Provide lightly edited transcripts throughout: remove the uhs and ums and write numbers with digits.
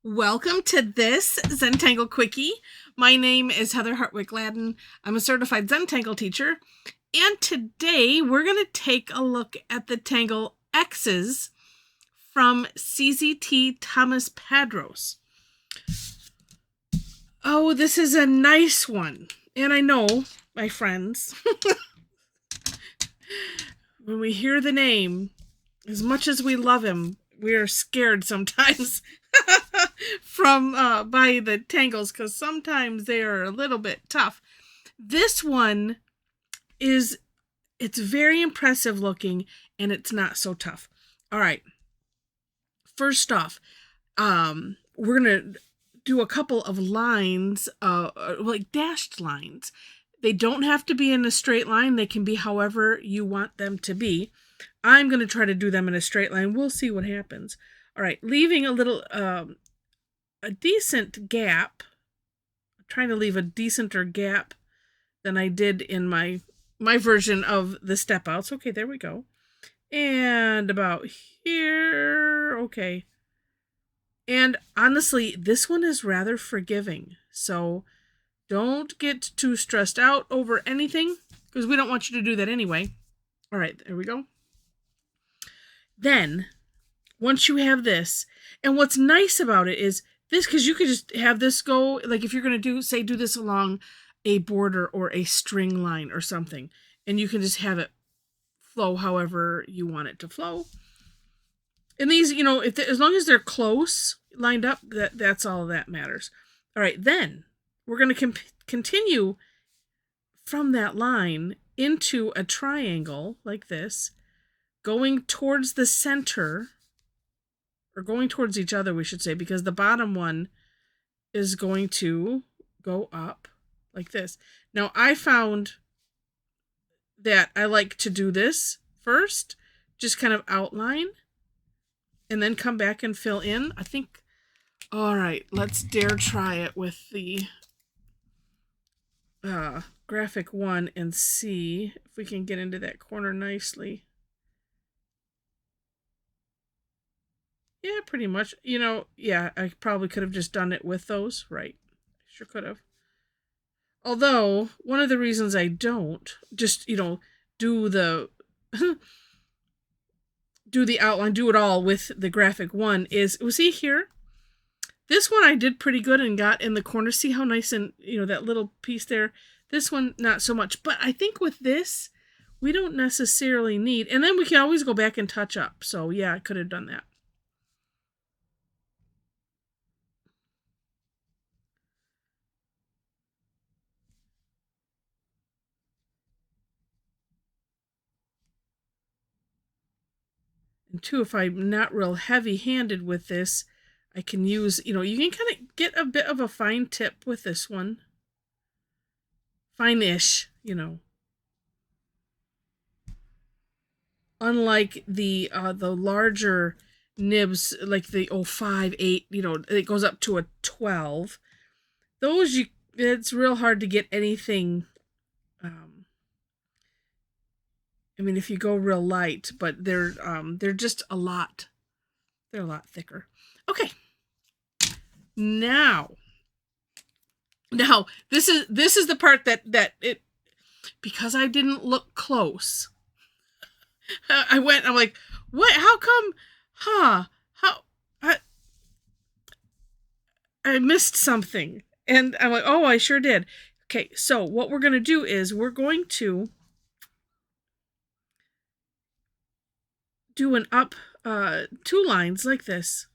Welcome to this Zentangle Quickie. My name is Heather Hartwick Gladden. I'm a certified Zentangle teacher, and today we're going to take a look at the Tangle X's from CZT Tomas Padros. Oh, this is a nice one, and I know, my friends, when we hear the name, as much as we love him, we are scared sometimes from by the tangles, because sometimes they are a little bit tough. This one it's very impressive looking, and it's not so tough. All right, first off, we're gonna do a couple of lines, like dashed lines. They don't have to be in a straight line. They can be however you want them to be. I'm going to try to do them in a straight line. We'll see what happens. All right, leaving a little, a decent gap. I'm trying to leave a decenter gap than I did in my version of the step outs. Okay, there we go. And about here. Okay. And honestly, this one is rather forgiving. So don't get too stressed out over anything, because we don't want you to do that anyway. All right, there we go. Then, once you have this, and what's nice about it is this, because you could just have this go, like if you're going to do this along a border or a string line or something, and you can just have it flow however you want it to flow. And these, as long as they're close, lined up, that's all that matters. All right, then we're going to continue from that line into a triangle like this, going towards the center, or going towards each other, we should say, because the bottom one is going to go up like this. Now, I found that I like to do this first, just kind of outline, and then come back and fill in. I think, all right, let's dare try it with the graphic one and see if we can get into that corner nicely. Yeah, pretty much. Yeah, I probably could have just done it with those. Right. Sure could have. Although, one of the reasons I don't just, do the do the outline, do it all with the graphic one is, see here? This one I did pretty good and got in the corner. See how nice and, that little piece there? This one, not so much. But I think with this, we don't necessarily need, and then we can always go back and touch up. So yeah, I could have done that. And two, if I'm not real heavy-handed with this, I can use, you can kind of get a bit of a fine tip with this one. Fine-ish, Unlike the larger nibs, like the 05, 8, it goes up to a 12. Those, it's real hard to get anything. I mean, if you go real light, but they're just a lot. They're a lot thicker. Okay. Now this is the part that it, because I didn't look close. I'm like, what? How come? I missed something. And I'm like, oh, I sure did. Okay, so what we're going to do is we're going to do an up, two lines like this,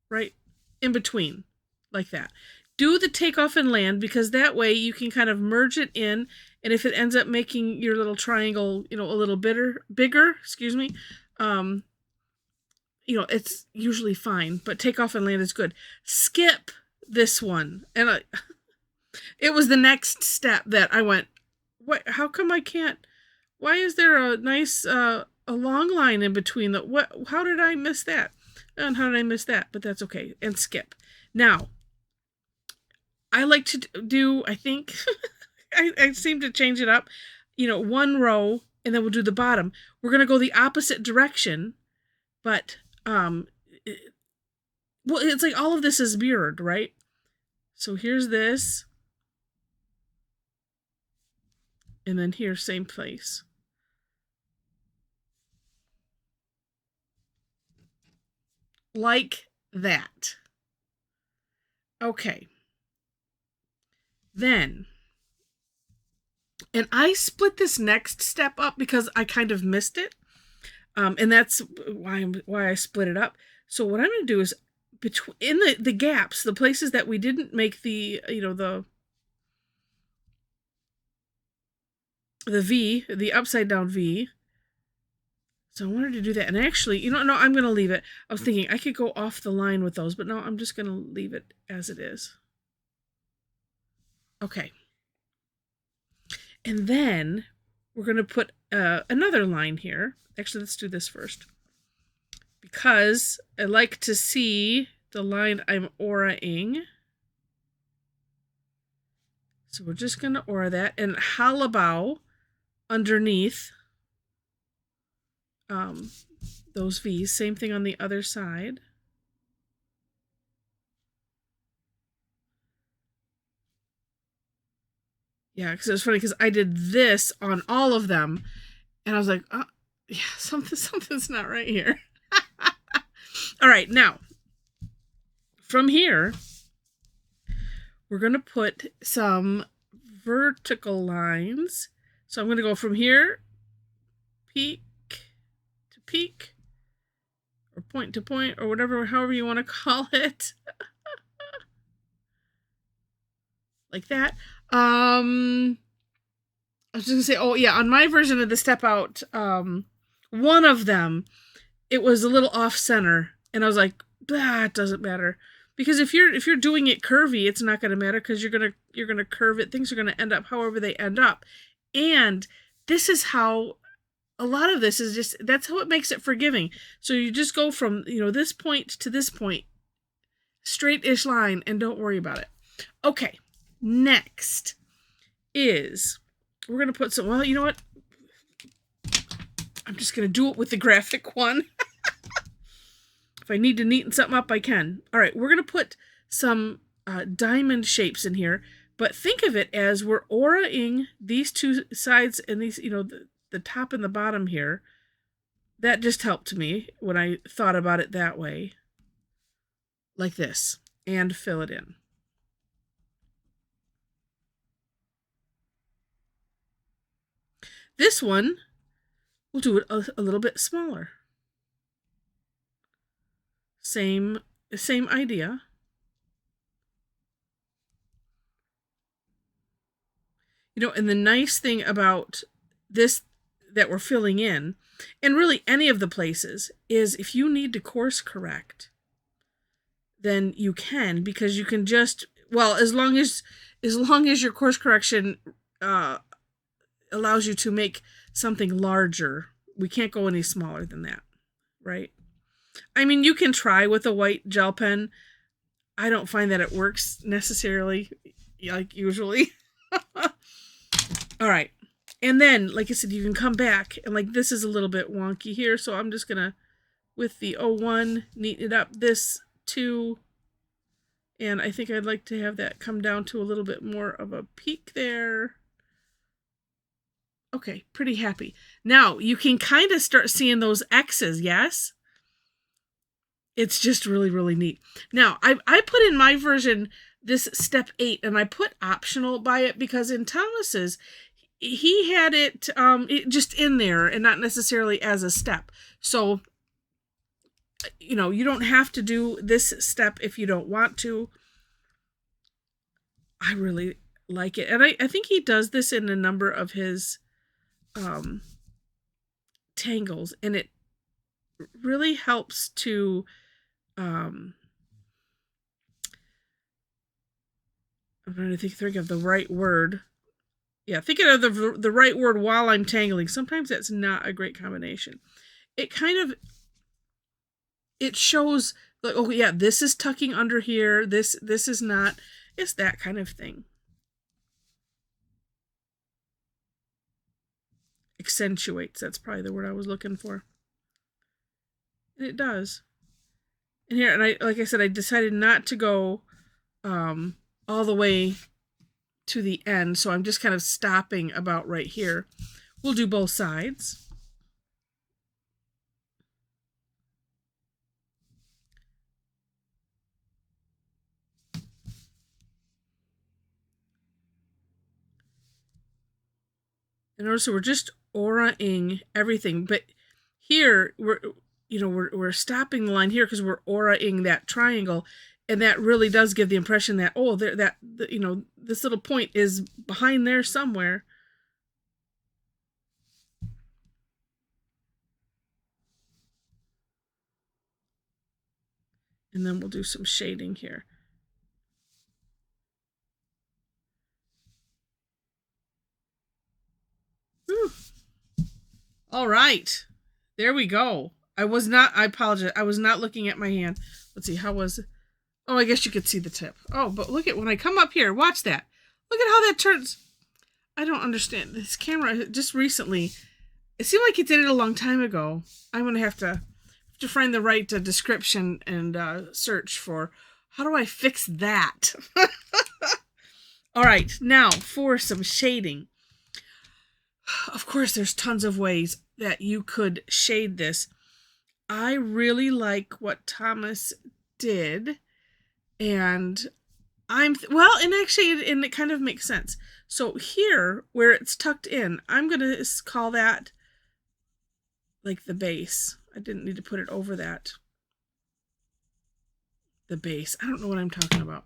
right in between, like that. Do the takeoff and land, because that way you can kind of merge it in, and if it ends up making your little triangle, a little bigger, excuse me, it's usually fine, but takeoff and land is good. Skip this one, and it was the next step that I went, what? How come I can't? Why is there a nice a long line in between? What? How did I miss that? And how did I miss that? But that's okay. And skip. Now, I like to do, I think, I seem to change it up, one row, and then we'll do the bottom. We're going to go the opposite direction, but well, it's like all of this is mirrored, right? So here's this. And then here, same place. Like that. Okay. Then, and I split this next step up because I kind of missed it. And that's why I split it up. So what I'm going to do is in the gaps, the places that we didn't make the, the V, the upside down V. So I wanted to do that. And actually, no, I'm going to leave it. I was thinking I could go off the line with those, but no, I'm just going to leave it as it is. Okay. And then we're going to put another line here. Actually, let's do this first. Because I like to see the line I'm auraing. So we're just going to aura that. And halabau underneath those V's. Same thing on the other side. Yeah, because it was funny because I did this on all of them. And I was like, oh, yeah, something's not right here. All right, now, from here, we're going to put some vertical lines. So I'm going to go from here, peak to peak, or point to point, or whatever, however you want to call it. Like that. I was just going to say, oh yeah, on my version of the step out, one of them, it was a little off center. And I was like, it doesn't matter. Because if you're doing it curvy, it's not going to matter because you're going to curve it. Things are going to end up however they end up. And this is how a lot of this is just, that's how it makes it forgiving. So you just go from, this point to this point, straight-ish line, and don't worry about it. Okay, next is, we're going to put some, well, you know what? I'm just going to do it with the graphic one. If I need to neaten something up, I can. All right, we're going to put some diamond shapes in here, but think of it as we're auraing these two sides and these, the top and the bottom here. That just helped me when I thought about it that way. Like this. And fill it in. This one, we'll do it a little bit smaller. Same idea. And the nice thing about this that we're filling in, and really any of the places, is if you need to course correct, then you can, because you can just, well, as long as your course correction allows you to make something larger, we can't go any smaller than that, right? I mean, you can try with a white gel pen. I don't find that it works necessarily, like usually. All right. And then, like I said, you can come back, and like this is a little bit wonky here, so I'm just going to, with the 01, neaten it up. This 2, and I think I'd like to have that come down to a little bit more of a peak there. Okay, pretty happy. Now, you can kind of start seeing those X's, yes? It's just really, really neat. Now, I put in my version this step 8, and I put optional by it because in Tomas's, he had it just in there and not necessarily as a step. So, you don't have to do this step if you don't want to. I really like it. And I think he does this in a number of his tangles, and it really helps to I'm trying to think of the right word. Yeah, thinking of the right word while I'm tangling. Sometimes that's not a great combination. It shows like, oh yeah, this is tucking under here. This is not. It's that kind of thing. Accentuates. That's probably the word I was looking for. And it does. And here, and like I said, I decided not to go all the way to the end, so I'm just kind of stopping about right here. We'll do both sides. And notice we're just aura-ing everything, but here we're stopping the line here because we're aura-ing that triangle, and that really does give the impression that this little point is behind there somewhere. And then we'll do some shading here. Whew. All right, there we go. I apologize. I was not looking at my hand. Let's see, how was it? Oh, I guess you could see the tip. Oh, but look at when I come up here, watch that. Look at how that turns. I don't understand. This camera just recently, it seemed like it did it a long time ago. I'm going to have to find the right description and search for how do I fix that. All right, now for some shading. Of course, there's tons of ways that you could shade this. I really like what Tomas did, and and it kind of makes sense. So here, where it's tucked in, I'm going to call that like the base. I didn't need to put it over that. The base. I don't know what I'm talking about.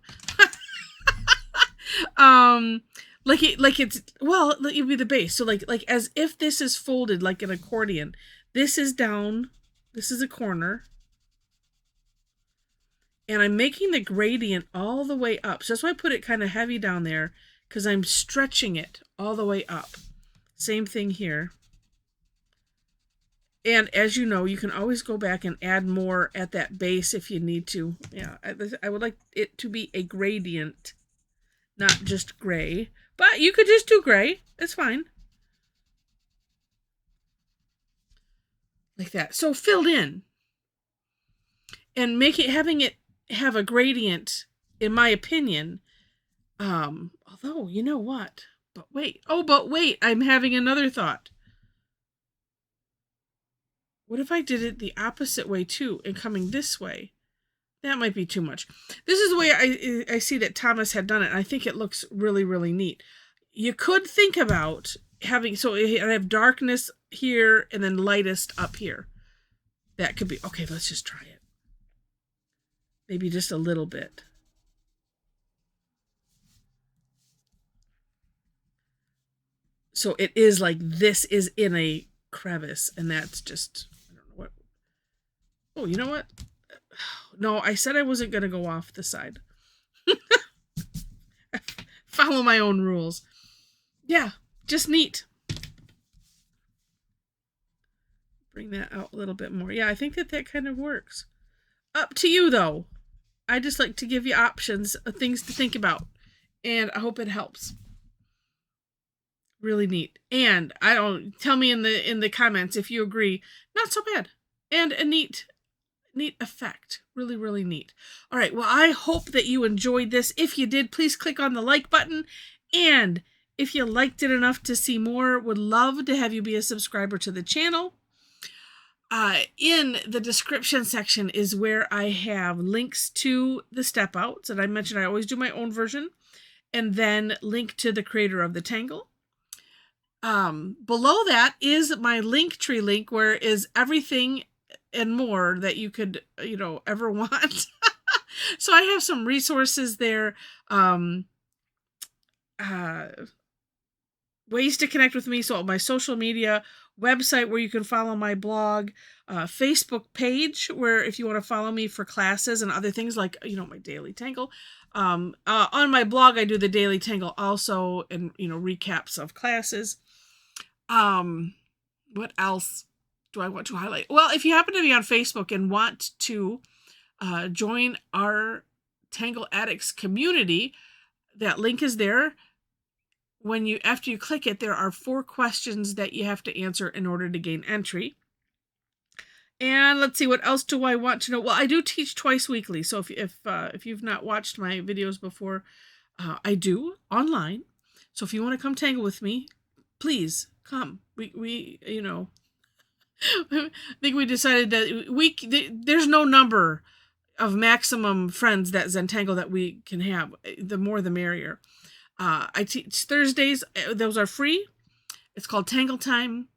It would be the base. So like as if this is folded like an accordion. This is down. This is a corner. And I'm making the gradient all the way up. So that's why I put it kind of heavy down there, because I'm stretching it all the way up. Same thing here. And as you know, you can always go back and add more at that base if you need to. Yeah, I would like it to be a gradient, not just gray. But you could just do gray. It's fine. Like that. So filled in. And having it have a gradient, in my opinion, although, you know what? But wait, I'm having another thought. What if I did it the opposite way too, and coming this way? That might be too much. This is the way I see that Tomas had done it, and I think it looks really, really neat. You could think about having, so I have darkness here and then lightest up here. That could be, okay, let's just try it. Maybe just a little bit. So it is like this is in a crevice, and that's just, I don't know what. Oh, you know what? No, I said I wasn't going to go off the side. Follow my own rules. Yeah, just neat. Bring that out a little bit more. Yeah, I think that kind of works. Up to you, though. I just like to give you options of things to think about, and I hope it helps. Really neat. And tell me in the comments if you agree. Not so bad. And a neat effect. Really, really neat. All right. Well, I hope that you enjoyed this. If you did, please click on the like button. And if you liked it enough to see more, would love to have you be a subscriber to the channel. In the description section is where I have links to the step outs. And I mentioned I always do my own version. And then link to the creator of the Tangle. Below that is my Linktree link, where is everything and more that you could, ever want. So I have some resources there. Ways to connect with me. So my social media, website where you can follow my blog, Facebook page where if you want to follow me for classes and other things like, my daily Tangle. On my blog, I do the daily Tangle also, and, recaps of classes. What else do I want to highlight? Well, if you happen to be on Facebook and want to join our Tangle Addicts community, that link is there. After you click it, there are 4 questions that you have to answer in order to gain entry. And let's see, what else do I want to know? Well, I do teach twice weekly. So if you've not watched my videos before, I do online. So if you want to come tangle with me, please come. We you know, I think we decided that there's no number of maximum friends that Zentangle that we can have. The more the merrier. I teach Thursdays. Those are free. It's called Tangle Time.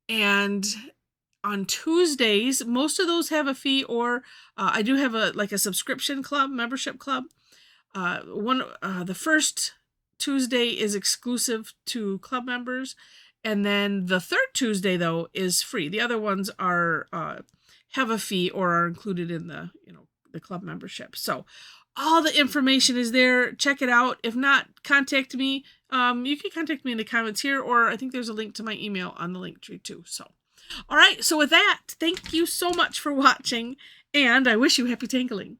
And on Tuesdays, most of those have a fee, or I do have a subscription club, membership club. The first Tuesday is exclusive to club members, and then the third Tuesday though is free. The other ones are have a fee or are included in the club membership. So all the information is there. Check it out. If not, contact me. You can contact me in the comments here, or I think there's a link to my email on the link tree too. So, all right. So with that, thank you so much for watching, and I wish you happy tangling.